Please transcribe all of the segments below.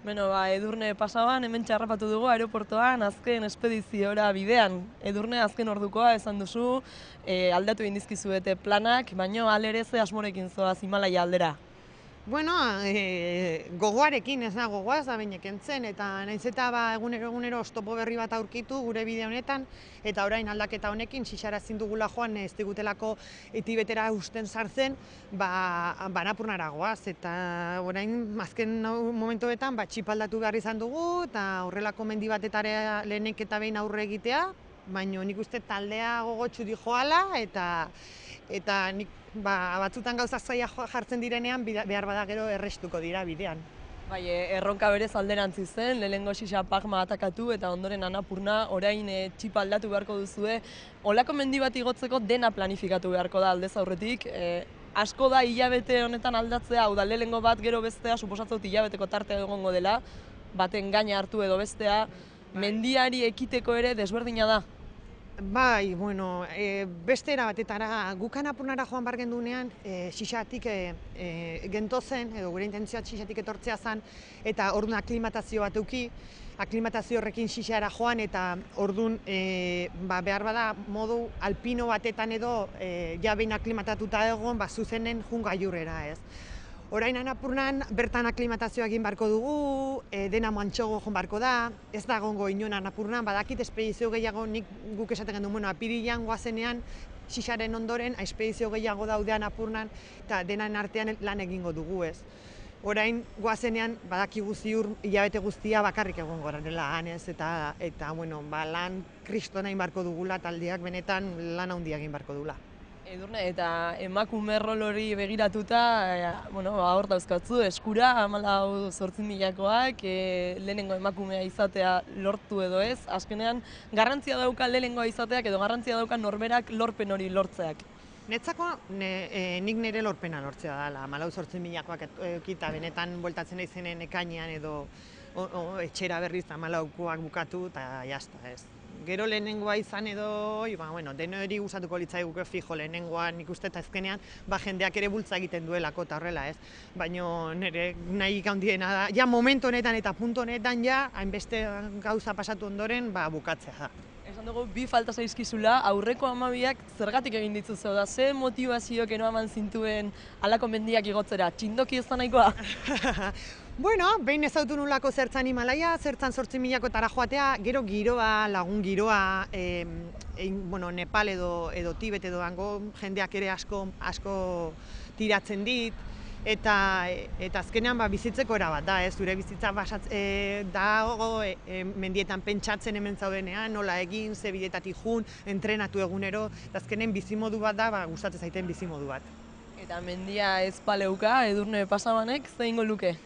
Beno, Edurne pasaban, hemen txarrapatu dugu aeroportoan, azken espediziora bidean. Edurne azken ordukoa esan duzu, aldatu egin dizkizuete planak, baino alere ze asmorekin zoaz Himalaia aldera. Bueno, gogoarekin ez da gogoa, ez da behin ekentzen, eta nahiz eta egunero oztopo berri bat aurkitu gure bide honetan, eta orain aldaketa honekin, xixara ezin dugula joan ez digutelako Tibetera usten sartzen, Annapurnara goaz, eta orain azken momentuetan txip aldatu behar izan dugu, eta horrelako mendi batetara lehenik eta behin aurre egitea, baina nik uste taldea gogotsu di joala, eta nik batzutan gauza zaila jartzen direnean behar bada gero errestuko dira bidean. Bai, erronka berez alderantzi zen, lehenengo xixa Pagma atakatu eta ondoren Annapurna, orain txipa aldatu beharko duzue. Olako mendi bat igotzeko dena planifikatu beharko da aldez aurretik. Asko da hilabete honetan aldatzea, hau da lehenengo bat gero bestea, suposatzen dut hilabeteko tartea egongo dela, baten gaina hartu edo bestea, mendiari ekiteko ere desberdina da. Bai, bueno, beste era batetara, guk Annapurnara joan bar gendunean, xixatik gentozen, edo gure intentzioa xixatik etortzea zen, eta orduan aklimatazio bat euki, aklimatazio horrekin xixara joan, eta orduan behar bada modu alpino batetan edo ja behin aklimatatuta egon, zuzenen jun gailurrera, ez. Orain Annapurnan bertan aklimatazioa egin barko dugu, dena mantxogo joan barko da, ez da egongo inon Annapurnan, badakit espedizio gehiago guk esaten gendu, apirilean goazenean, xixaren ondoren, espedizio gehiago daude Annapurnan, eta denan artean lan egingo dugu ez. Orain goazenean badakigu ziur hilabete guztia bakarrik egongo garela hanez, eta lan kristona egin barko dugula, taldeak benetan lan handia egin barko dugula. Edurne, eta emakume rol hori begiratuta, hor dauzkatzu, eskura, 14.000koak, lehenengo emakumea izatea lortu edo ez, azkenean garrantzia dauka lehenengoa izateak edo garrantzia dauka norberak lorpen hori lortzeak. Netzako nik nire lorpena lortzea dela, 14.000koak ekita benetan bueltatzen izenen ekainean edo etxera berriz 14koak bukatu eta jazta ez. Gero lehenengoa izan edo, deno eri gustatuko litzaiguke fijo lehenengoa nik uste eta azkenean jendeak ere bultza egiten duelako eta horrela ez. Baina nire nahi handiena da, ja momentu honetan eta puntu honetan ja, hainbeste gauza pasatu ondoren bukatzea da. Esan dugu, bi falta zaizkizula, aurreko 12ak zergatik egin dituzu da, ze motivazioak eman zintuen halako mendiak igotzera, txindoki ez da nahikoa? Bueno, behin ezautu nulako zertzan Himalaia, zertzan 8.000kotara joatea, gero giroa, lagun giroa, Nepal edo Tibet edo hango jendeak ere asko tiratzen dit, eta azkenean bizitzeko erabat da, zure bizitza dago mendietan pentsatzen hemen zaudenean, nola egin, ze bidetatik jun, entrenatu egunero, eta azkenen bizimodu bat da, gustatzen zaiten bizimodu bat. Eta mendia ez paleuka, Edurne Pasamanek, zein luke?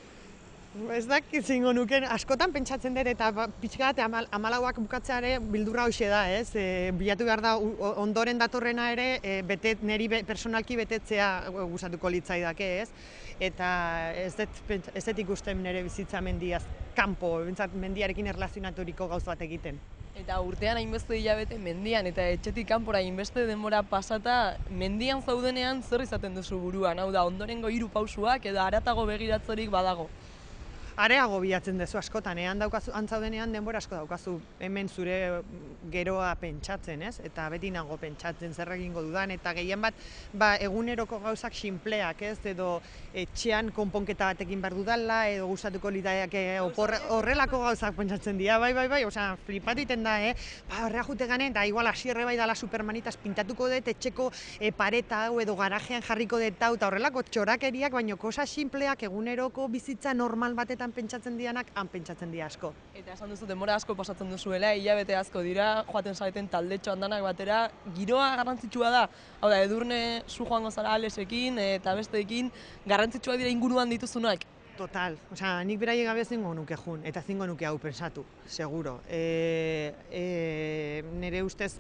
Ez dakit zingo nuken, askotan pentsatzen dut eta pixka bat 14ak bukatzeare bildurra hoxe da, ez? Bilatu behar da ondoren datorrena ere niri personalki betetzea gustatuko litzaidake, ez? Eta ez dut ikusten nire bizitza mendiaz kanpo, mendiarekin erlazionaturiko gauza bat egiten. Eta urtean hainbeste hilabete mendian eta etxetik kanpora hainbeste denbora pasata, mendian zaudenean zer izaten duzu buruan, hau da, ondorengo 3 pausuak edo haratago begiratzorik badago. Areago bilatzen duzu askotan, antzaudenean denbora asko daukazu hemen zure geroa pentsatzen, ez? Eta beti nago pentsatzen zer egingo dudan, eta gehien bat eguneroko gauzak sinpleak, ez? Edo etxean konponketa batekin behar dudala, edo gustatuko litaiake horrelako gauzak pentsatzen dira, bai, osea, flipatu iten da, horrea jute ganen, eta igual asierre bai dala Supermanitas pintatuko dut, etxeko pareta hau edo garajean jarriko dut hau, eta horrelako txorakeriak, baino kosa sinpleak eguneroko bizitza normal batetan pentsatzen dianak, han pentsatzen dira asko. Eta esan duzu, denbora asko pasatzen duzuela, hilabete asko dira, joaten zaiten taldetxo handanak batera, giroa garrantzitsua da. Hau da, Edurne zu joango zara Alesekin eta besteekin, garrantzitsua dira inguruan dituzunak? Total, osea, nik beraiek gabe zingo nuke jun, eta zingo nuke hau pensatu, seguro. Nire ustez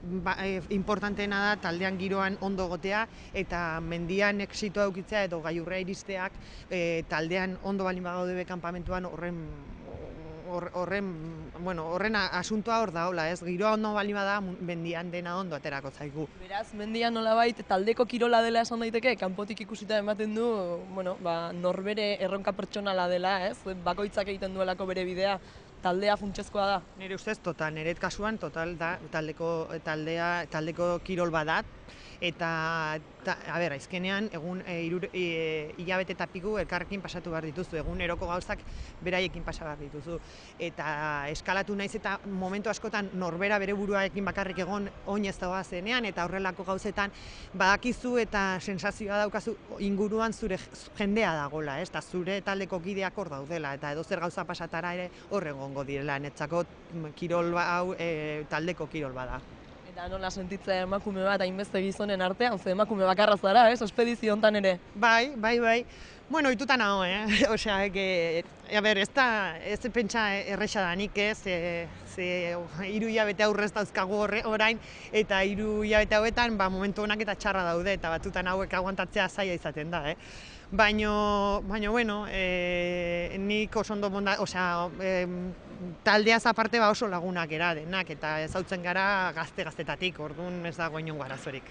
importanteena da taldean giroan ondo gotea, eta mendian exitoa eukitzea edo gailurra iristeak taldean ondo balin bagaude kanpamentuan horren asuntoa hor daola, ez? Giroa ondo bali bada, mendian dena ondo aterako zaigu. Beraz, mendian nolabait taldeko kirola dela esan daiteke, kanpotik ikusita ematen du, norbere erronka pertsonala dela, ez? Bakoitzak egiten duelako bere bidea, taldea funtsezkoa da. Nire ustez, nire kasuan, da, taldeko kirol badat, eta, azkenean, egun hilabete eta piku elkarrekin pasatu behar dituzu, eguneroko gauzak beraiekin pasa behar dituzu. Eta eskalatu naiz eta momentu askotan norbera bere buruarekin bakarrik egon oinez dagoa zenean, eta horrelako gauzetan badakizu eta sensazioa daukazu inguruan zure jendea dagola, eta zure taldeko kideak hor daudela, eta edozer gauza pasatara ere hor egongo direla, netzako kirol hau taldeko kirol bada. Eta nola sentitzea emakume bat hainbeste gizonen artean, ze emakume bakarra zara, ospedizio hontan ere? Bai. Bueno, ohituta nago, Osea, ez pentsa erresa danik, ze 3 hilabete aurrez dauzkagu orain, eta 3 hilabete hauetan momentu onak eta txarra daude, eta batzutan hauek aguantatzea zaila izaten da, Baina, bueno, nik oso ondo taldeaz aparte oso lagunak era denak, eta ezautzen gara gaztetatik, orduan ez dago inongo arazorik.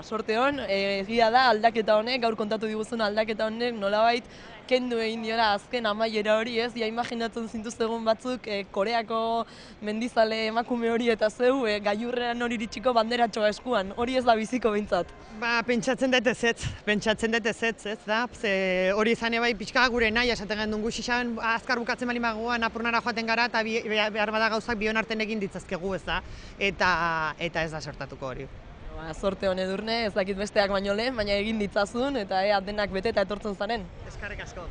Sorte hon, egia da aldaketa honek, gaur kontatu diguzun aldaketa honek nolabait kendu egin diola azken amaiera hori, ez? Ja imaginatzen zintuztegun batzuk Koreako mendizale emakume hori eta zeu gailurrean hori iritsiko banderatxoa eskuan, hori ez da biziko behintzat. Pentsatzen dut ezetz, ez da? Hori izan bai pixka gure nahi esaten gendun guxixan, azkar bukatzen bali magoan apurnara joaten gara eta behar bada gauzak bion arten egin ditzazkegu, ez da? Eta ez da sortatuko hori. Sorte hon Edurne, ez dakit besteak baino lehen, baina egin ditzazun eta denak bete eta etortzen zaren. Eskerrik asko.